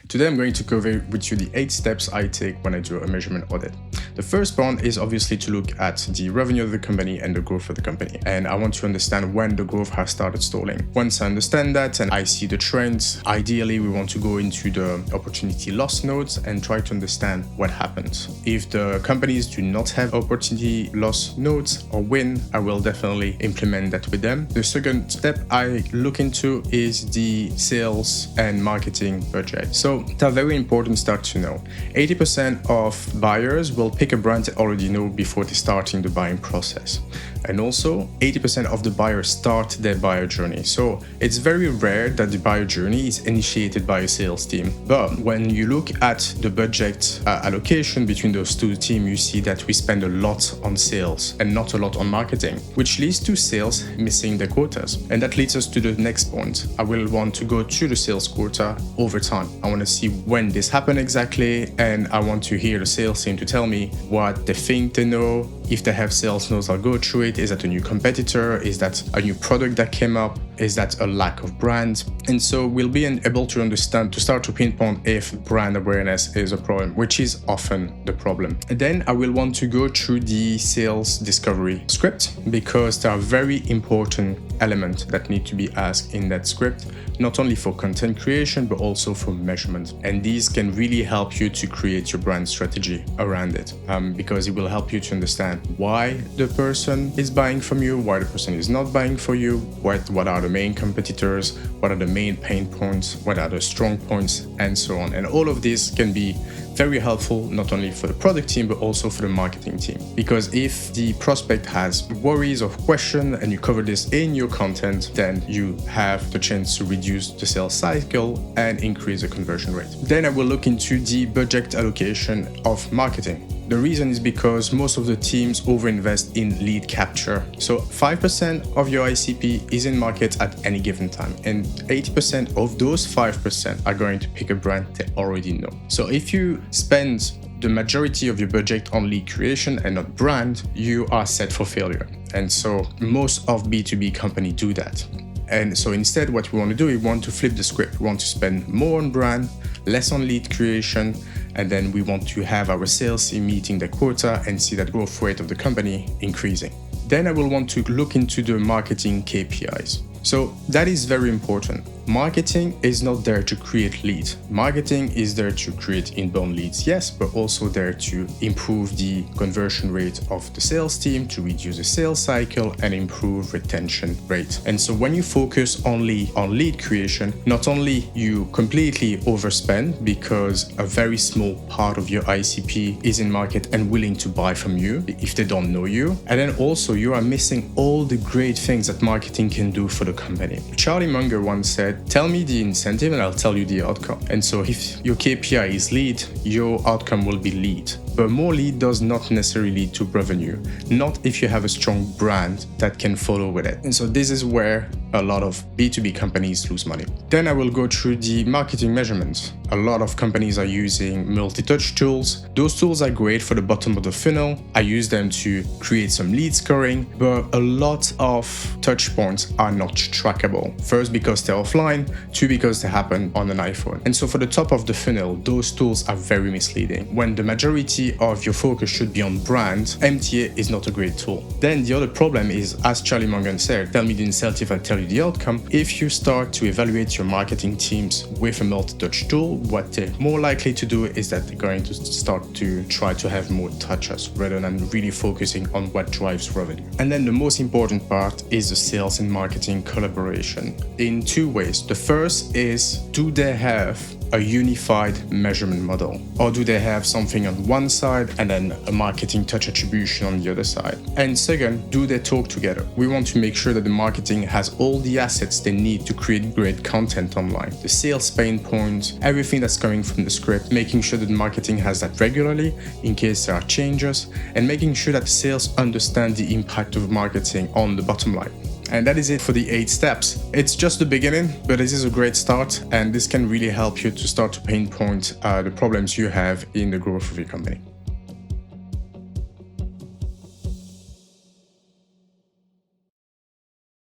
Today I'm going to cover with you the 8 steps I take when I do a measurement audit. The first one is obviously to look at the revenue of the company and the growth of the company. And I want to understand when the growth has started stalling. Once I understand that and I see the trends, ideally we want to go into the opportunity loss notes and try to understand what happens. If the companies do not have opportunity loss notes or win, I will definitely implement that with them. The second step I look into is the sales and marketing budget. So it's a very important start to know. 80% of buyers will pick a brand they already know before they starting the buying process. And also 80% of the buyers start their buyer journey. So it's very rare that the buyer journey is initiated by a sales team. But when you look at the budget allocation between those two teams, you see that we spend a lot on sales and not a lot on marketing, which leads to sales missing their quotas. And that leads us to the next point. I will want to go to the sales quota over time. I want to see when this happened exactly, and I want to hear the sales team to tell me what they think they know. If they have sales notes, I'll go through it. Is that a new competitor? Is that a new product that came up? Is that a lack of brand? And so we'll be able to understand, to start to pinpoint if brand awareness is a problem, which is often the problem. And then I will want to go through the sales discovery script, because there are very important elements that need to be asked in that script, not only for content creation, but also for measurement. And these can really help you to create your brand strategy around it, because it will help you to understand why the person is buying from you, why the person is not buying for you, what are the main competitors, what are the main pain points, what are the strong points, and so on. And all of this can be very helpful, not only for the product team, but also for the marketing team. Because if the prospect has worries or questions and you cover this in your content, then you have the chance to reduce the sales cycle and increase the conversion rate. Then I will look into the budget allocation of marketing. The reason is because most of the teams overinvest in lead capture. So 5% of your ICP is in market at any given time, and 80% of those 5% are going to pick a brand they already know. So if you spend the majority of your budget on lead creation and not brand, you are set for failure. And so most of B2B companies do that. And so instead, what we want to do, we want to flip the script. We want to spend more on brand, less on lead creation, and then we want to have our sales team meeting the quota and see that growth rate of the company increasing. Then I will want to look into the marketing KPIs. So that is very important. Marketing is not there to create leads. Marketing is there to create inbound leads, yes, but also there to improve the conversion rate of the sales team, to reduce the sales cycle and improve retention rate. And so when you focus only on lead creation, not only you completely overspend because a very small part of your ICP is in market and willing to buy from you if they don't know you, and then also you are missing all the great things that marketing can do for the company. Charlie Munger once said, "Tell me the incentive and I'll tell you the outcome." And so if your KPI is lead, your outcome will be lead. But more lead does not necessarily lead to revenue, not if you have a strong brand that can follow with it. And so this is where a lot of B2B companies lose money. Then I will go through the marketing measurements. A lot of companies are using multi-touch tools. Those tools are great for the bottom of the funnel. I use them to create some lead scoring, but a lot of touch points are not trackable. First, because they're offline, two, because they happen on an iPhone. And so for the top of the funnel, those tools are very misleading. When the majority of your focus should be on brand, MTA is not a great tool. Then the other problem is, as Charlie Munger said, tell me the incentive, I'll tell you the outcome. If you start to evaluate your marketing teams with a multi-touch tool, what they're more likely to do is that they're going to start to try to have more touches rather than really focusing on what drives revenue. And then the most important part is the sales and marketing collaboration in two ways. The first is, do they have a unified measurement model, or do they have something on one side and then a marketing touch attribution on the other side? And second, do they talk together? We want to make sure that the marketing has all the assets they need to create great content online, the sales pain points, everything that's coming from the script, making sure that the marketing has that regularly in case there are changes, and making sure that sales understand the impact of marketing on the bottom line. And that is it for the 8 steps. It's just the beginning, but this is a great start, and this can really help you to start to pinpoint the problems you have in the growth of your company.